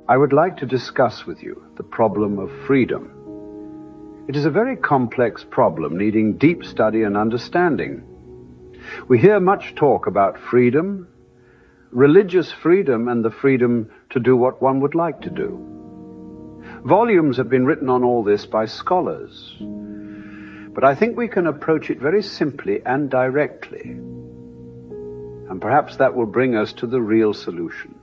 I would like to discuss with you the problem of freedom. It is a very complex problem needing deep study and understanding. We hear much talk about freedom, religious freedom, and the freedom to do what one would like to do. Volumes have been written on all this by scholars, but I think we can approach it very simply and directly. And perhaps that will bring us to the real solution.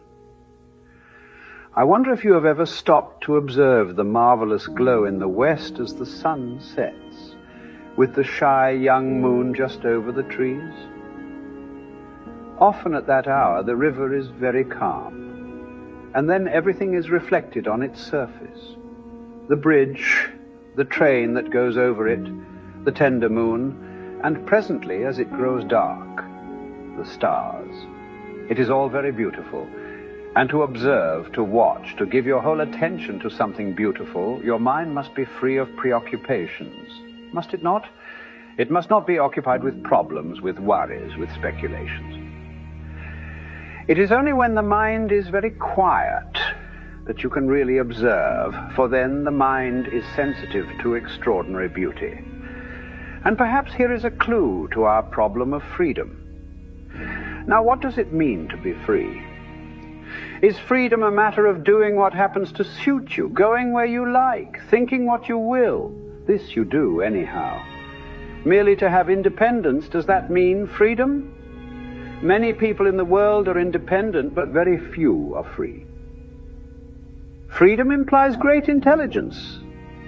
I wonder if you have ever stopped to observe the marvelous glow in the west as the sun sets, with the shy young moon just over the trees. Often at that hour the river is very calm, and then everything is reflected on its surface. The bridge, the train that goes over it, the tender moon, and presently, as it grows dark, the stars. It is all very beautiful. And to observe, to watch, to give your whole attention to something beautiful, your mind must be free of preoccupations. Must it not? It must not be occupied with problems, with worries, with speculations. It is only when the mind is very quiet that you can really observe, for then the mind is sensitive to extraordinary beauty. And perhaps here is a clue to our problem of freedom. Now, what does it mean to be free? Is freedom a matter of doing what happens to suit you, going where you like, thinking what you will? This you do anyhow. Merely to have independence, does that mean freedom? Many people in the world are independent, but very few are free. Freedom implies great intelligence,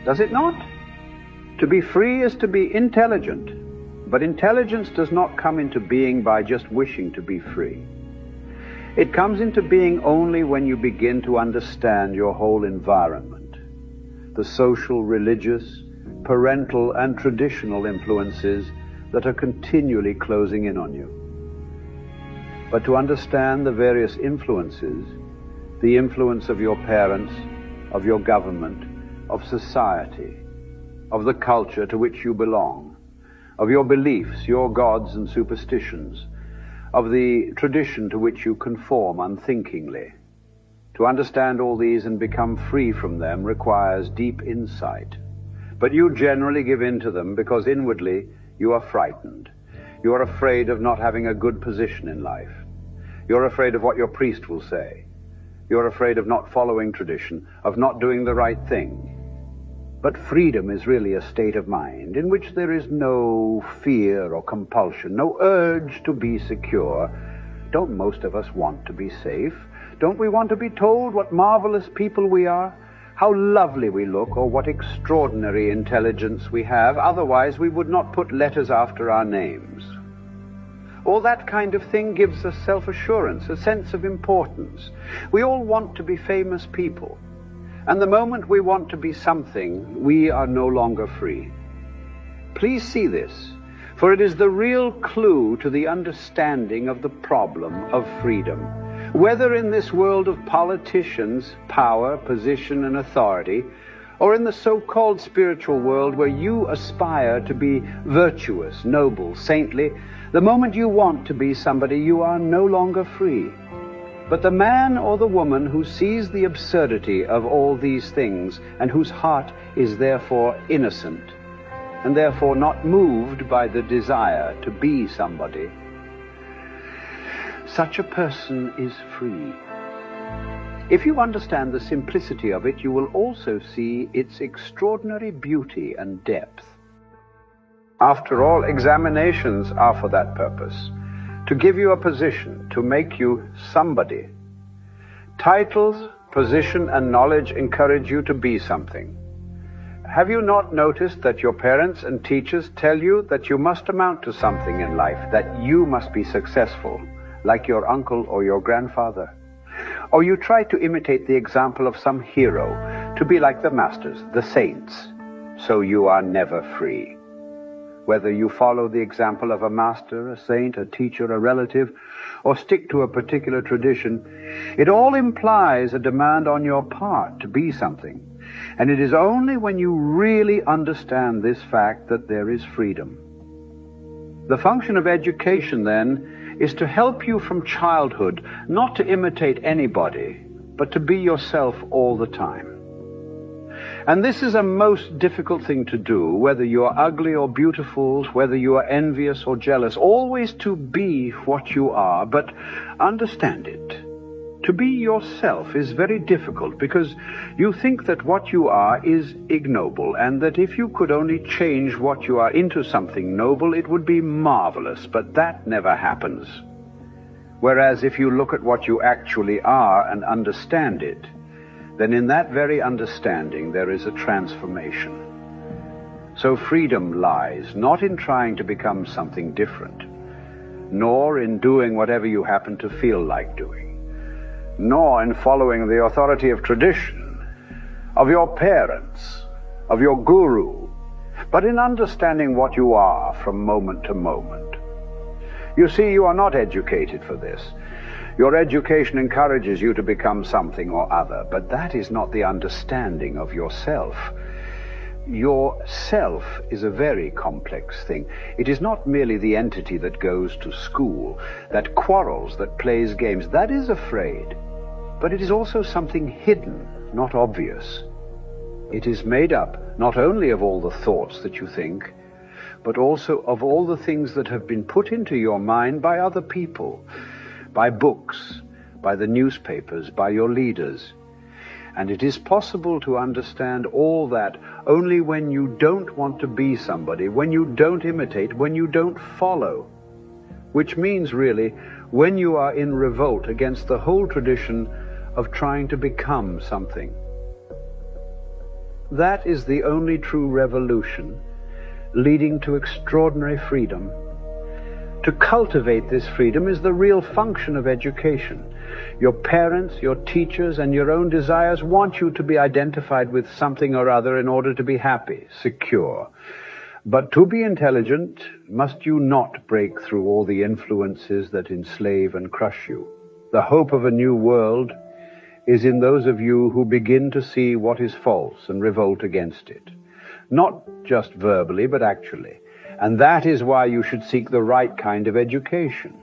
does it not? To be free is to be intelligent, but intelligence does not come into being by just wishing to be free. It comes into being only when you begin to understand your whole environment, the social, religious, parental, and traditional influences that are continually closing in on you. But to understand the various influences, the influence of your parents, of your government, of society, of the culture to which you belong, of your beliefs, your gods and superstitions, of the tradition to which you conform unthinkingly. To understand all these and become free from them requires deep insight. But you generally give in to them because inwardly you are frightened. You are afraid of not having a good position in life. You're afraid of what your priest will say. You're afraid of not following tradition, of not doing the right thing. But freedom is really a state of mind in which there is no fear or compulsion, no urge to be secure. Don't most of us want to be safe? Don't we want to be told what marvelous people we are, how lovely we look, or what extraordinary intelligence we have? Otherwise we would not put letters after our names. All that kind of thing gives us self-assurance, a sense of importance. We all want to be famous people. And the moment we want to be something, we are no longer free. Please see this, for it is the real clue to the understanding of the problem of freedom. Whether in this world of politicians, power, position, and authority, or in the so-called spiritual world where you aspire to be virtuous, noble, saintly, the moment you want to be somebody, you are no longer free. But the man or the woman who sees the absurdity of all these things and whose heart is therefore innocent and therefore not moved by the desire to be somebody, such a person is free. If you understand the simplicity of it, you will also see its extraordinary beauty and depth. After all, examinations are for that purpose. To give you a position, to make you somebody. Titles, position, and knowledge encourage you to be something. Have you not noticed that your parents and teachers tell you that you must amount to something in life, that you must be successful, like your uncle or your grandfather? Or you try to imitate the example of some hero, to be like the masters, the saints, so you are never free. Whether you follow the example of a master, a saint, a teacher, a relative, or stick to a particular tradition, it all implies a demand on your part to be something. And it is only when you really understand this fact that there is freedom. The function of education, then, is to help you from childhood not to imitate anybody, but to be yourself all the time. And this is a most difficult thing to do, whether you are ugly or beautiful, whether you are envious or jealous, always to be what you are, but understand it. To be yourself is very difficult because you think that what you are is ignoble, and that if you could only change what you are into something noble, it would be marvelous, but that never happens. Whereas if you look at what you actually are and understand it, then in that very understanding there is a transformation. So freedom lies not in trying to become something different, nor in doing whatever you happen to feel like doing, nor in following the authority of tradition, of your parents, of your guru, but in understanding what you are from moment to moment. You see, you are not educated for this. Your education encourages you to become something or other, but that is not the understanding of yourself. Yourself is a very complex thing. It is not merely the entity that goes to school, that quarrels, that plays games. That is afraid. But it is also something hidden, not obvious. It is made up not only of all the thoughts that you think, but also of all the things that have been put into your mind by other people, by books, by the newspapers, by your leaders. And it is possible to understand all that only when you don't want to be somebody, when you don't imitate, when you don't follow. Which means really when you are in revolt against the whole tradition of trying to become something. That is the only true revolution, leading to extraordinary freedom. To cultivate this freedom is the real function of education. Your parents, your teachers, and your own desires want you to be identified with something or other in order to be happy, secure. But to be intelligent, must you not break through all the influences that enslave and crush you. The hope of a new world is in those of you who begin to see what is false and revolt against it. Not just verbally, but actually. And that is why you should seek the right kind of education.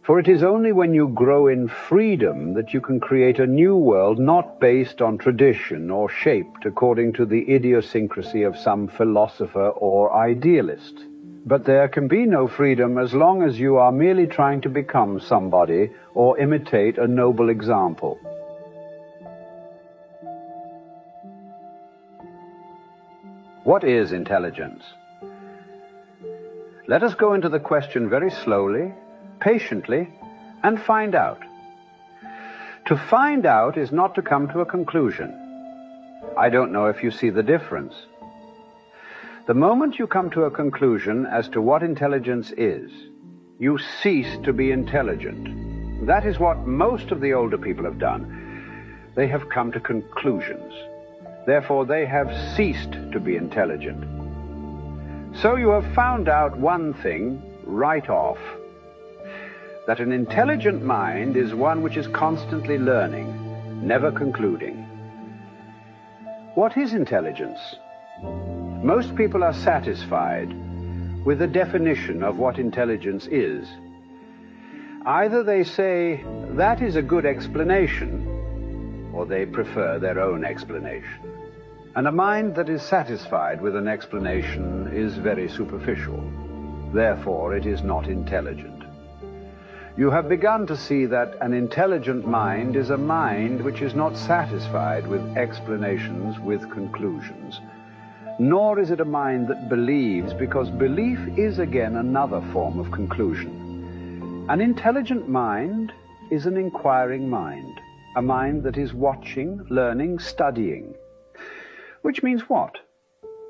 For it is only when you grow in freedom that you can create a new world not based on tradition or shaped according to the idiosyncrasy of some philosopher or idealist. But there can be no freedom as long as you are merely trying to become somebody or imitate a noble example. What is intelligence? Let us go into the question very slowly, patiently, and find out. To find out is not to come to a conclusion. I don't know if you see the difference. The moment you come to a conclusion as to what intelligence is, you cease to be intelligent. That is what most of the older people have done. They have come to conclusions. Therefore, they have ceased to be intelligent. So you have found out one thing right off, that an intelligent mind is one which is constantly learning, never concluding. What is intelligence? Most people are satisfied with the definition of what intelligence is. Either they say, that is a good explanation, or they prefer their own explanation. And a mind that is satisfied with an explanation is very superficial. Therefore, it is not intelligent. You have begun to see that an intelligent mind is a mind which is not satisfied with explanations, with conclusions. Nor is it a mind that believes, because belief is again another form of conclusion. An intelligent mind is an inquiring mind, a mind that is watching, learning, studying. Which means what?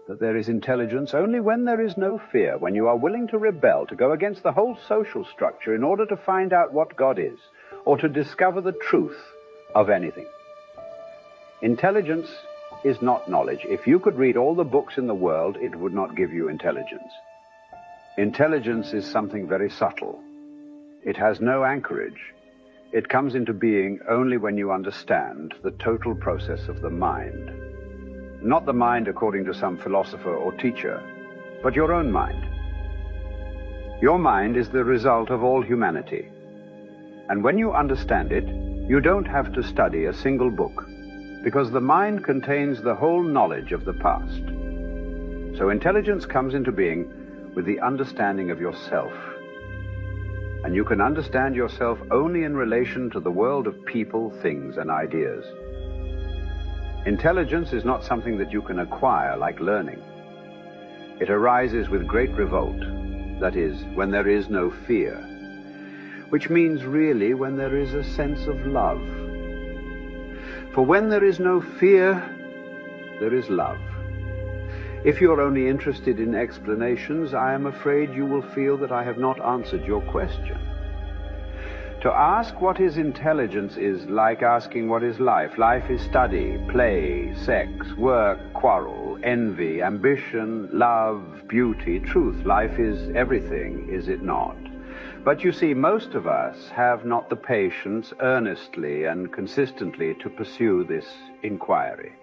That there is intelligence only when there is no fear, when you are willing to rebel, to go against the whole social structure in order to find out what God is, or to discover the truth of anything. Intelligence is not knowledge. If you could read all the books in the world, it would not give you intelligence. Intelligence is something very subtle. It has no anchorage. It comes into being only when you understand the total process of the mind. Not the mind according to some philosopher or teacher, but your own mind. Your mind is the result of all humanity. And when you understand it, You don't have to study a single book, because the mind contains the whole knowledge of the past. So intelligence comes into being with the understanding of yourself. And you can understand yourself only in relation to the world of people, things, and ideas. Intelligence is not something that you can acquire like learning. It arises with great revolt, that is, when there is no fear, which means really when there is a sense of love. For when there is no fear, there is love. If you're only interested in explanations, I am afraid you will feel that I have not answered your question. To ask what is intelligence is like asking what is life. Life is study, play, sex, work, quarrel, envy, ambition, love, beauty, truth. Life is everything, is it not? But you see, most of us have not the patience earnestly and consistently to pursue this inquiry.